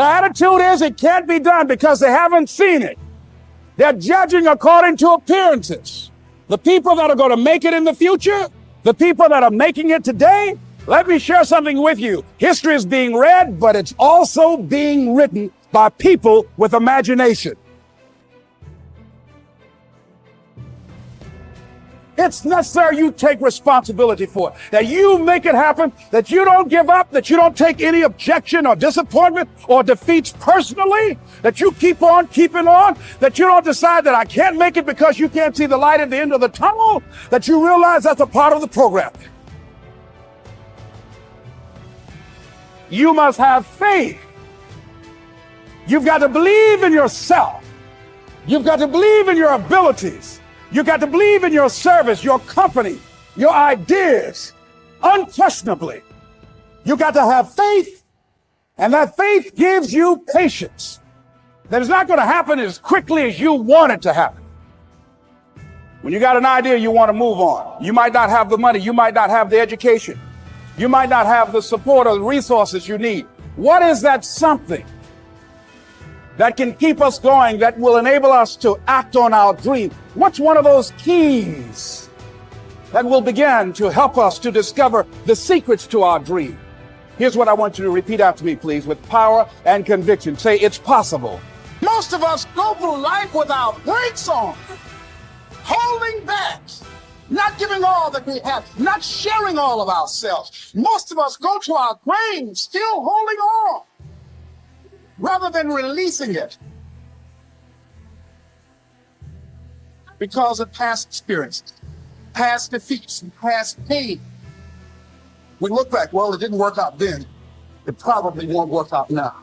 attitude is it can't be done because they haven't seen it. They're judging according to appearances. The people that are going to make it in the future, the people that are making it today, let me share something with you. History is being read, but it's also being written by people with imagination. It's necessary you take responsibility for it, that you make it happen, that you don't give up, that you don't take any objection or disappointment or defeats personally, that you keep on keeping on, that you don't decide that I can't make it because you can't see the light at the end of the tunnel, that you realize that's a part of the program. You must have faith. You've got to believe in yourself. You've got to believe in your abilities. You've got to believe in your service, your company, your ideas, unquestionably. You've got to have faith, and that faith gives you patience. That it's not going to happen as quickly as you want it to happen. When you got an idea, you want to move on. You might not have the money. You might not have the education. You might not have the support or the resources you need. What is that something that can keep us going, that will enable us to act on our dream? What's one of those keys that will begin to help us to discover the secrets to our dream? Here's what I want you to repeat after me, please, with power and conviction. Say, it's possible. Most of us go through life without brakes on, holding back, not giving all that we have, not sharing all of ourselves. Most of us go to our grave still holding on, rather than releasing it because of past experiences, past defeats, and past pain. We look back, well, it didn't work out then. It probably won't work out now.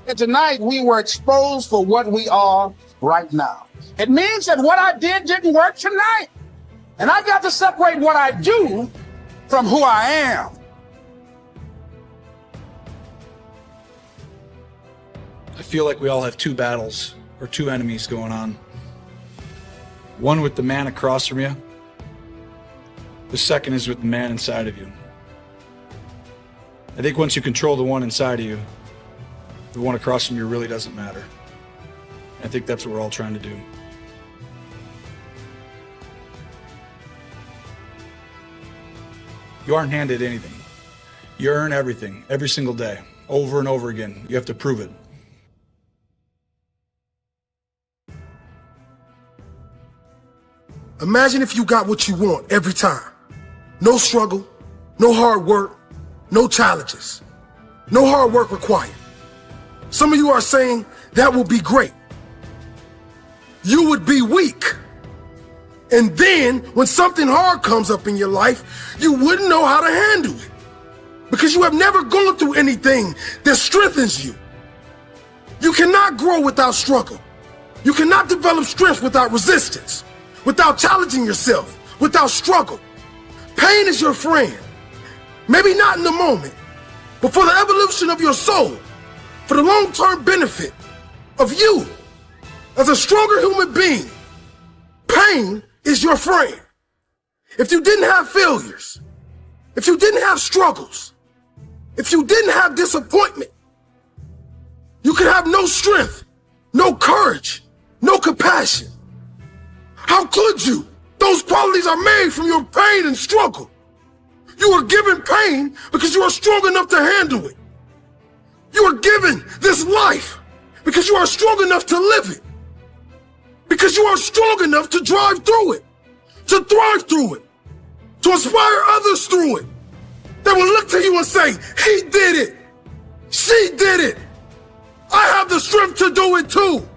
And tonight we were exposed for what we are right now. It means that what I did didn't work tonight. And I've got to separate what I do from who I am. I feel like we all have two battles or two enemies going on. One with the man across from you. The second is with the man inside of you. I think once you control the one inside of you, the one across from you really doesn't matter. I think that's what we're all trying to do. You aren't handed anything. You earn everything, every single day, over and over again. You have to prove it. Imagine if you got what you want every time. No struggle, no hard work, no challenges, no hard work required. Some of you are saying that will be great. You would be weak. And then when something hard comes up in your life, you wouldn't know how to handle it because you have never gone through anything that strengthens you. You cannot grow without struggle. You cannot develop strength without resistance, without challenging yourself, without struggle. Pain is your friend. Maybe not in the moment, but for the evolution of your soul, for the long-term benefit of you as a stronger human being, pain is your friend. If you didn't have failures, if you didn't have struggles, if you didn't have disappointment, you could have no strength, no courage, no compassion. How could you? Those qualities are made from your pain and struggle. You are given pain because you are strong enough to handle it. You are given this life because you are strong enough to live it. Because you are strong enough to drive through it, to thrive through it, to inspire others through it. They will look to you and say, he did it. She did it. I have the strength to do it too.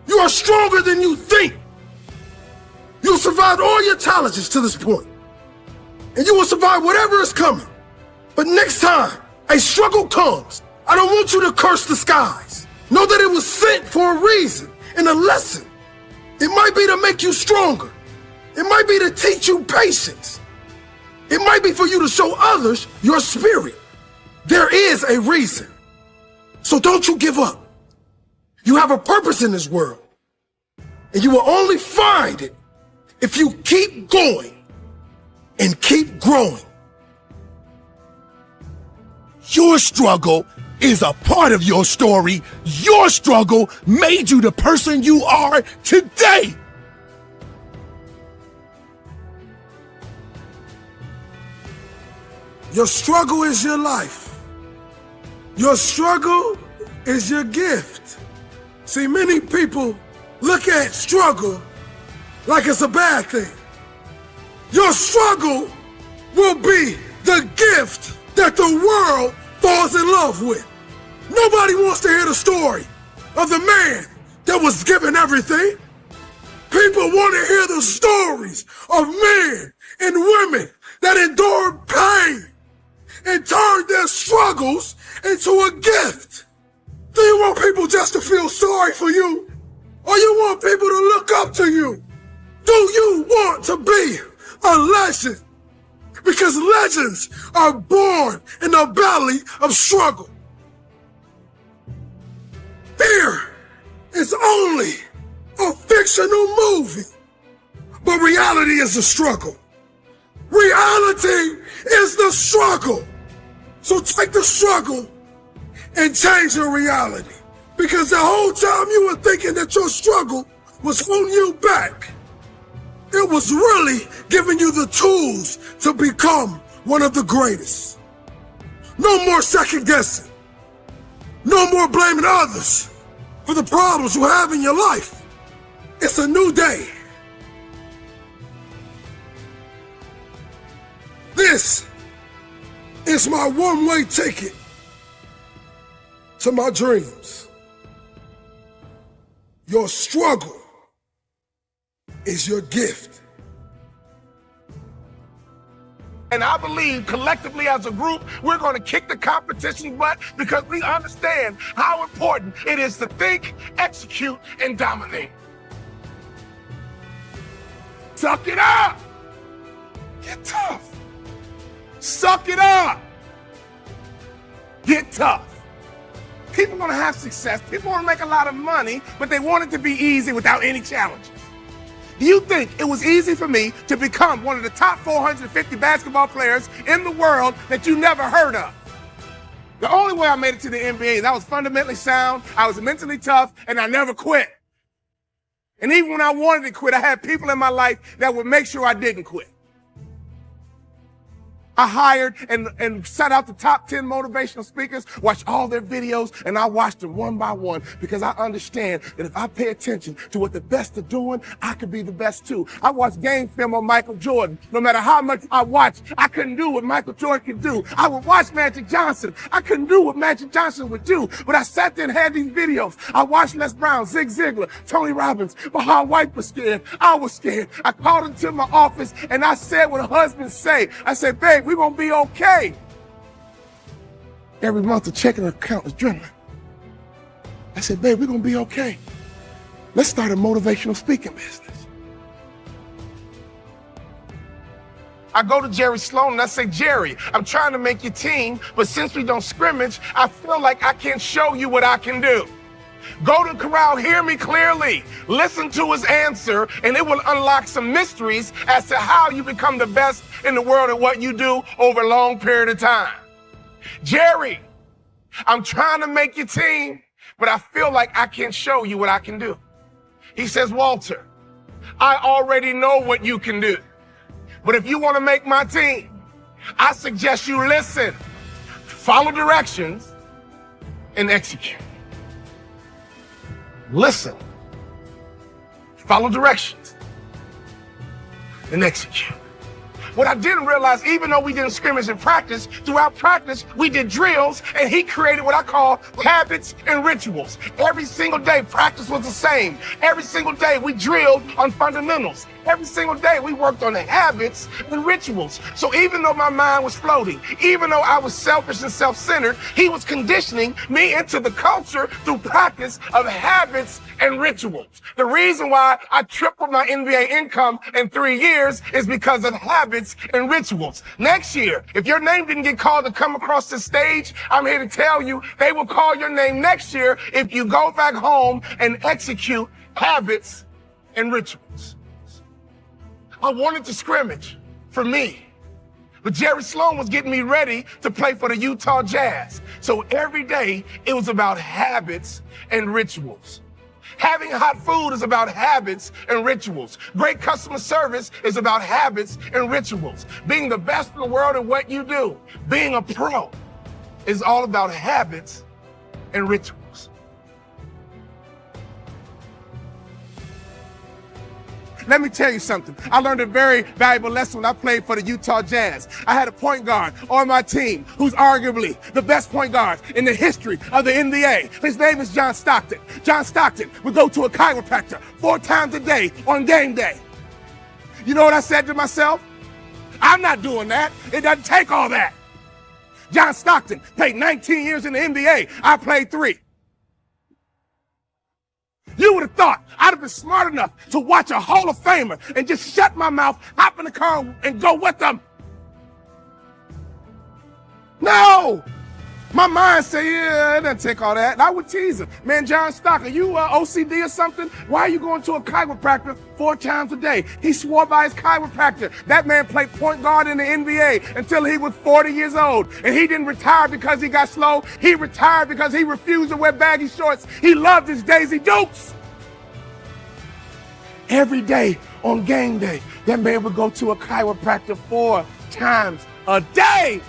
You are stronger than you think. You survived all your challenges to this point, and you will survive whatever is coming. But next time a struggle comes, I don't want you to curse the skies. Know that it was sent for a reason and a lesson. It might be to make you stronger. It might be to teach you patience. It might be for you to show others your spirit. There is a reason. So don't you give up. You have a purpose in this world, and you will only find it if you keep going and keep growing. Your struggle is a part of your story. Your struggle made you the person you are today. Your struggle is your life. Your struggle is your gift. See, many people look at struggle like it's a bad thing. Your struggle will be the gift that the world falls in love with. Nobody wants to hear the story of the man that was given everything. People want to hear the stories of men and women that endured pain and turned their struggles into a gift. Do you want people just to feel sorry for you? Or you want people to look up to you? Do you want to be a legend? Because legends are born in the belly of struggle. Fear is only a fictional movie, but reality is the struggle. Reality is the struggle. So take the struggle and change your reality. Because the whole time you were thinking that your struggle was holding you back, it was really giving you the tools to become one of the greatest. No more second guessing. No more blaming others for the problems you have in your life. It's a new day. This is my one-way ticket to my dreams. Your struggle is your gift. And I believe collectively as a group, we're going to kick the competition's butt because we understand how important it is to think, execute, and dominate. Suck it up. Get tough. Suck it up. Get tough. People want to have success. People want to make a lot of money, but they want it to be easy without any challenges. Do you think it was easy for me to become one of the top 450 basketball players in the world that you never heard of? The only way I made it to the NBA is I was fundamentally sound, I was mentally tough, and I never quit. And even when I wanted to quit, I had people in my life that would make sure I didn't quit. I hired and sought out the top 10 motivational speakers, watched all their videos, and I watched them one by one because I understand that if I pay attention to what the best are doing, I could be the best too. I watched game film on Michael Jordan. No matter how much I watched, I couldn't do what Michael Jordan could do. I would watch Magic Johnson. I couldn't do what Magic Johnson would do, but I sat there and had these videos. I watched Les Brown, Zig Ziglar, Tony Robbins. Bahar White was scared. I was scared. I called him to my office and I said what husbands say. I said, babe, we're going to be okay. Every month the checking account is dwindling. I said, babe, we're going to be okay. Let's start a motivational speaking business. I go to Jerry Sloan and I say, Jerry, I'm trying to make your team, but since we don't scrimmage, I feel like I can't show you what I can do. Go to Corral, hear me clearly. Listen to his answer, and it will unlock some mysteries as to how you become the best in the world at what you do over a long period of time. Jerry, I'm trying to make your team, but I feel like I can't show you what I can do. He says, Walter, I already know what you can do. But if you want to make my team, I suggest you listen, follow directions, and execute. Listen, follow directions, and execute. What I didn't realize, even though we didn't scrimmage and practice, throughout practice, we did drills, and he created what I call habits and rituals. Every single day, practice was the same. Every single day, we drilled on fundamentals. Every single day, we worked on the habits and rituals. So even though my mind was floating, even though I was selfish and self-centered, he was conditioning me into the culture through practice of habits and rituals. The reason why I tripled my NBA income in 3 years is because of habits and rituals. Next year, if your name didn't get called to come across the stage, I'm here to tell you they will call your name next year if you go back home and execute habits and rituals. I wanted to scrimmage for me, But Jerry Sloan was getting me ready to play for the Utah Jazz. So every day it was about habits and rituals. Having hot food is about habits and rituals. Great customer service is about habits and rituals. Being the best in the world at what you do, being a pro, is all about habits and rituals. Let me tell you something. I learned a very valuable lesson when I played for the Utah Jazz. I had a point guard on my team who's arguably the best point guard in the history of the NBA. His name is John Stockton. John Stockton would go to a chiropractor 4 times a day on game day. You know what I said to myself? I'm not doing that. It doesn't take all that. John Stockton played 19 years in the NBA. I played 3. You would have thought I'd have been smart enough to watch a Hall of Famer and just shut my mouth, hop in the car, and go with them. No! My mind said, yeah, it doesn't take all that. And I would tease him. Man, John Stockton, you OCD or something? Why are you going to a chiropractor 4 times a day? He swore by his chiropractor. That man played point guard in the NBA until he was 40 years old. And he didn't retire because he got slow. He retired because he refused to wear baggy shorts. He loved his Daisy Dukes. Every day on game day, that man would go to a chiropractor 4 times a day.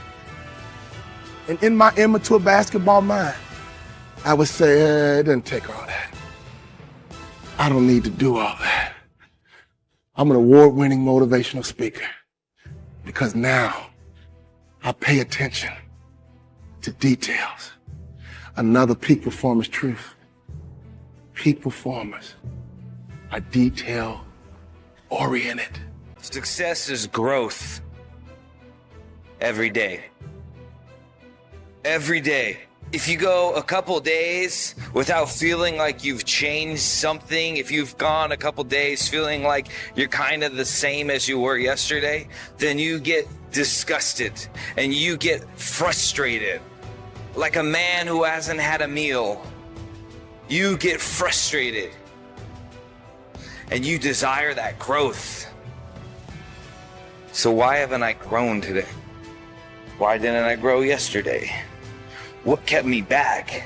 And in my immature basketball mind, I would say, it doesn't take all that. I don't need to do all that. I'm an award-winning motivational speaker because now I pay attention to details. Another peak performance truth. Peak performers are detail-oriented. Success is growth every day. Every day. If you go a couple days without feeling like you've changed something, if you've gone a couple days feeling like you're kind of the same as you were yesterday, then you get disgusted and you get frustrated. Like a man who hasn't had a meal, you get frustrated and you desire that growth. So why haven't I grown today? Why didn't I grow yesterday? What kept me back?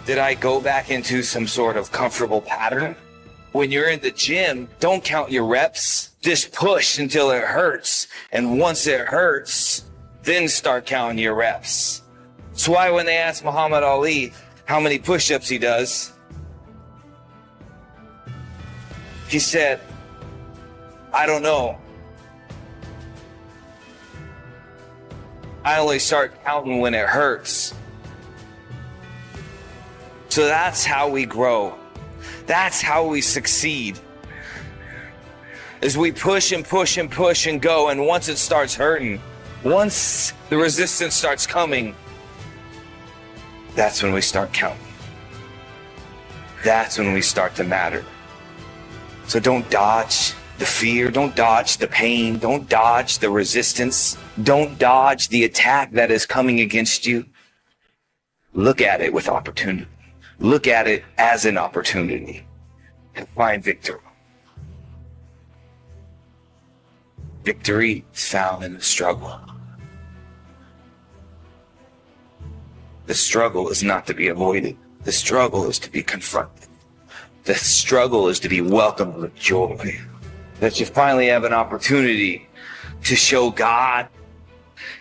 Did I go back into some sort of comfortable pattern? When you're in the gym, don't count your reps. Just push until it hurts. And once it hurts, then start counting your reps. That's why when they ask Muhammad Ali how many push-ups he does, he said, I don't know. I only start counting when it hurts. So that's how we grow. That's how we succeed. As we push and push and push and go, and once it starts hurting, once the resistance starts coming, that's when we start counting. That's when we start to matter. So don't dodge the fear, don't dodge the pain, don't dodge the resistance, don't dodge the attack that is coming against you. Look at it with opportunity. Look at it as an opportunity and find victory. Victory is found in the struggle. The struggle is not to be avoided. The struggle is to be confronted. The struggle is to be welcomed with joy. That you finally have an opportunity to show God,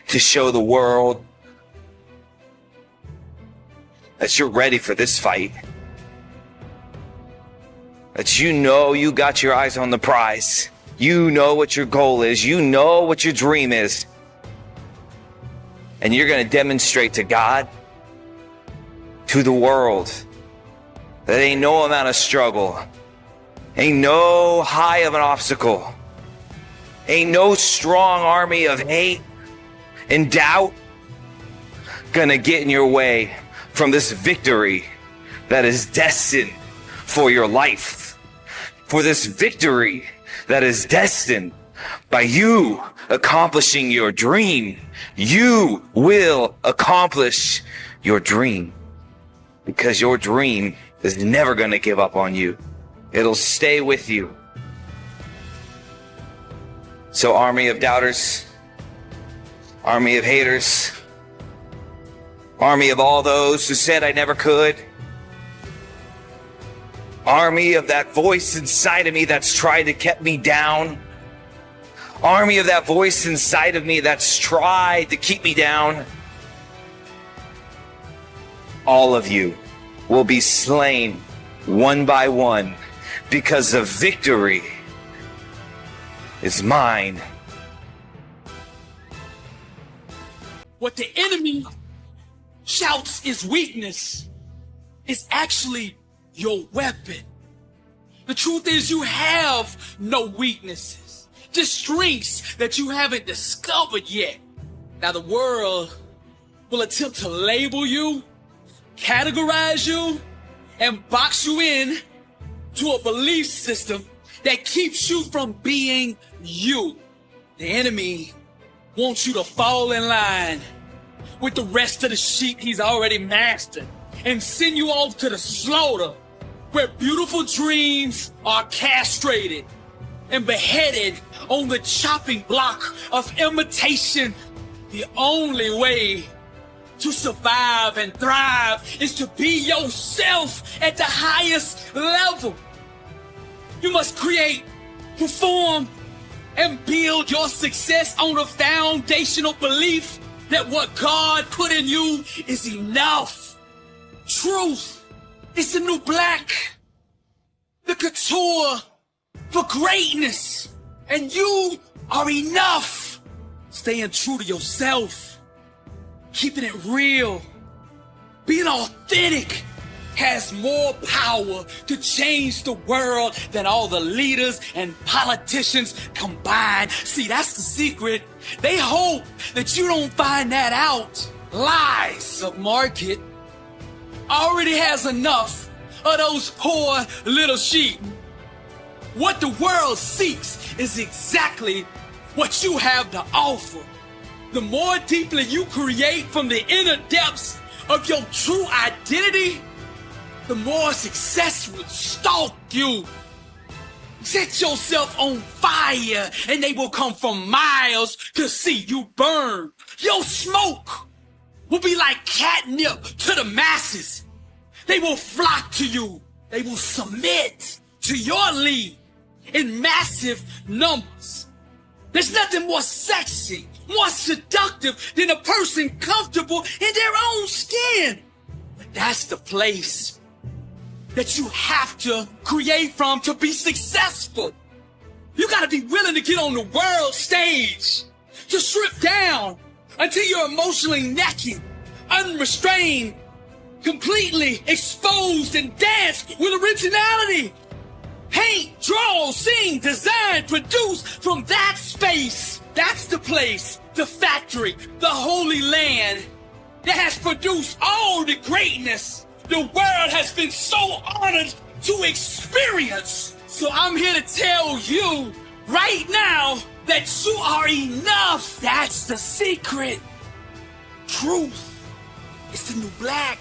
to show the world that you're ready for this fight. That you know you got your eyes on the prize. You know what your goal is. You know what your dream is. And you're going to demonstrate to God, to the world, that ain't no amount of struggle, ain't no high of an obstacle, ain't no strong army of hate and doubt gonna get in your way from this victory that is destined for your life, for this victory that is destined by you accomplishing your dream. You will accomplish your dream because your dream is never going to give up on you. It'll stay with you. So, army of doubters, army of haters, army of all those who said I never could, army of that voice inside of me that's tried to keep me down, army of that voice inside of me that's tried to keep me down, all of you will be slain one by one, because the victory is mine. What the enemy shouts is weakness is actually your weapon. The truth is you have no weaknesses, just strengths that you haven't discovered yet. Now the world will attempt to label you, categorize you, and box you in to a belief system that keeps you from being you. The enemy wants you to fall in line with the rest of the sheep he's already mastered and send you off to the slaughter where beautiful dreams are castrated and beheaded on the chopping block of imitation. The only way to survive and thrive is to be yourself at the highest level. You must create, perform, and build your success on a foundational belief that what God put in you is enough. Truth is the new black, the couture for greatness, and you are enough. Staying true to yourself, keeping it real, being authentic has more power to change the world than all the leaders and politicians combined. See, that's the secret. They hope that you don't find that out. Lies. The market already has enough of those poor little sheep. What the world seeks is exactly what you have to offer. The more deeply you create from the inner depths of your true identity, the more success will stalk you. Set yourself on fire and they will come from miles to see you burn. Your smoke will be like catnip to the masses. They will flock to you. They will submit to your lead in massive numbers. There's nothing more sexy, more seductive than a person comfortable in their own skin. But that's the place that you have to create from to be successful. You gotta be willing to get on the world stage, to strip down until you're emotionally naked, unrestrained, completely exposed, and dance with originality. Paint, draw, sing, design, produce from that space. That's the place, the factory, the holy land that has produced all the greatness the world has been so honored to experience. So I'm here to tell you right now that you are enough. That's the secret. Truth is the new black.